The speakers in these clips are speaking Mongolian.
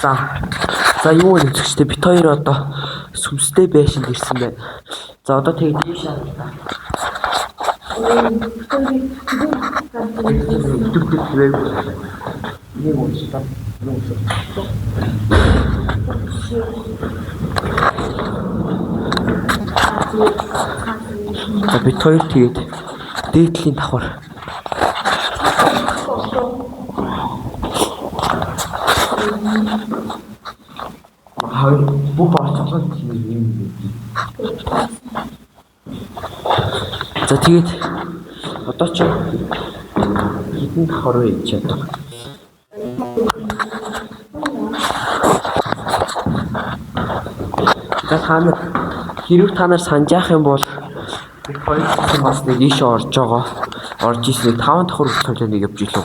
За юу вэ гэвчтэй бит хоёр одоо сүмстэй байшинд ирсэн байна. За одоо тэгээд ийш хараа. За бит хоёр тэгээд дээдлийн давхар. Бүх орчуулгад юм. За тэгээд одоо ч хитэн хороо ич одоо. За хэрэг та нар санаж юм бол бид хоёр бас нэг ийш орж байгаа. Орж ирсэн 5 давхар хөтөлбөр нэг явж илүү.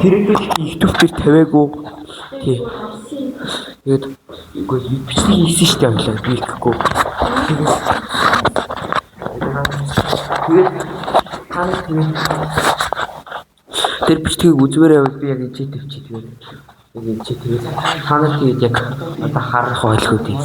Тэрэгдээ их төвтөр тавиагүй. Тий. Тэгээд үгүй бичлэг хийсэн шүү дээ амлаа би ихгүй. Тэгээд тэр бичлэгийг үзмээр байвал би яг ичээ төвчээ тэгээд яг ичээ тэгээд танаа тэгээд яг одоо харах байлгүй дээ.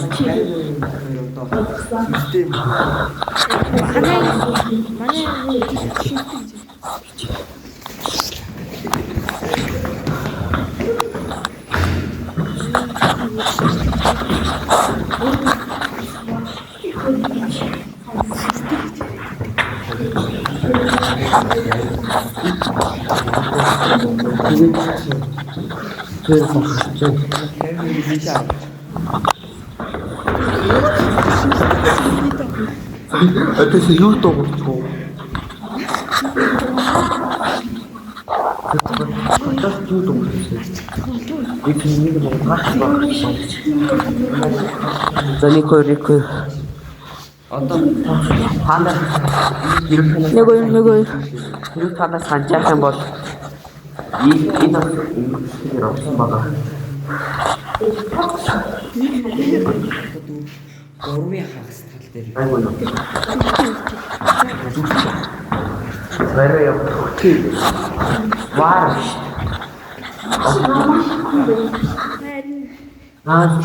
Это же YouTube. Это YouTube. Это не За никой. Одоо хаана нэг хэрэг танаас санаж юм бол энэ орсон байгаа. Гурвын хагас тал дээр. Вараа явах. Вар.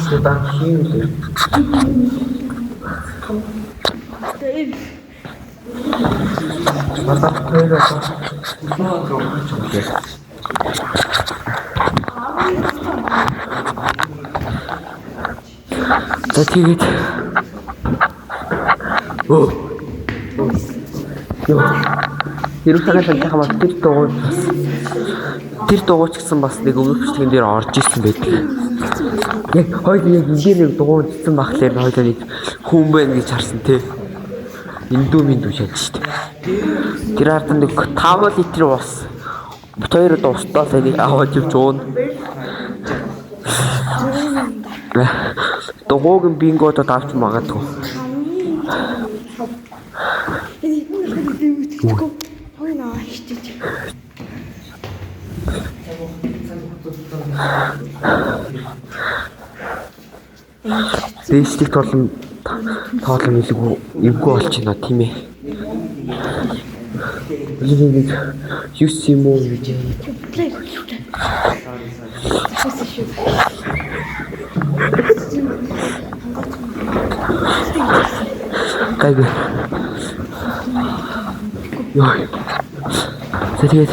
Сюда хийлээ. За тэгээд хэрэг танаас хамаа тэр дууч гэсэн бас нэг өмнөх бичлэгэн дээр орж ирсэн байдаг. Яг хоёул яг ингээд нэг дууч гэсэн багтлаар хоёул нэг хүн байна гэж харсан тий. Индүү шалж штт. Тэр ард нэг 5 литр ус. Бит хоёр устдаа нэг аваад явж уун. Дууг бингото тавч магадгүй. Дэслик тоолон илгүй эвгүй болж байна тийм ээ. Нэг юус юм уу гэж. Кайг. Йой. Тэгээд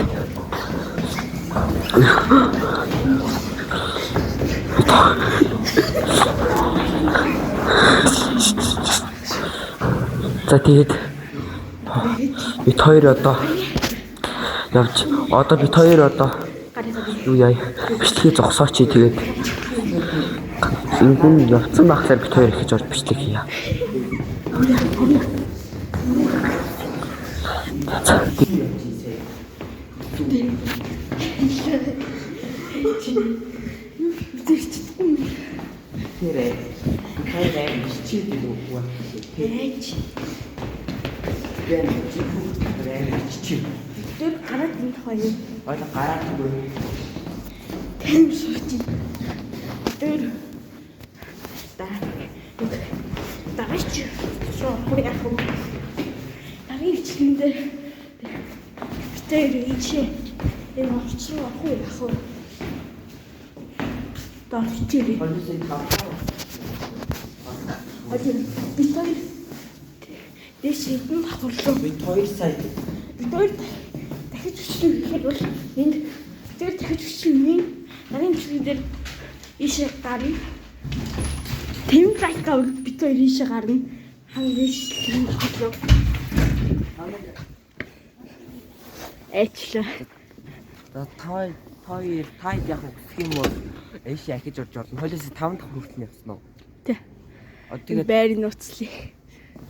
За тэгээд бит хоёр одоо явж бит хоёр одоо юу яа бичлэгийг зогсооч тэгээд ингүн явцсан багсаар бит хоёр ихэж орж бичлэг хийя. Тэр гараад энэ хоёр. Ойла гараад үгүй. Тэм шүүч. Тэр. Даач. Шоо хурь яах вэ? Таны ичлэндээ Тэр ичээ. Энэ орчин ахгүй яах вэ? Дорчили. Один бид хоёр дэш хитэн давхарлаа. Бид 2 сая. Бид хоёр дахиж хүчлээ гэхэд бол энд тэр дахиж хүчлээ нарийн бүсгүй дээр ийшээ гарна. Тэм байка бид хоёр ийшээ гарна. Хамгийн шилхэн давхарлаа. Эчлээ. За тайд яг үсэх юм бол эш ахиж орж орно. Хойлоос 5 дахь хүртэл явсан уу? Тэ. Тэгээд байрын нууцлыг.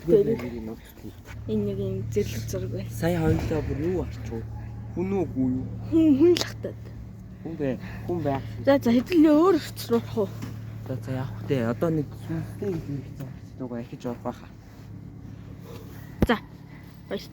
тэгээд нууцлыг. Энэ нэг юм зэрлэг зураг байна. Сая хоёулаа бүр юу арчив? Хүн үгүй юу? Хүн л хатаад. Хүн байх. За хэдүүлээ өөр өцрөх уу? За яах вэ? Одоо нэг сүнстэй юм хийх цаг. Дугаа ахиж орох байхаа. За. Баяр.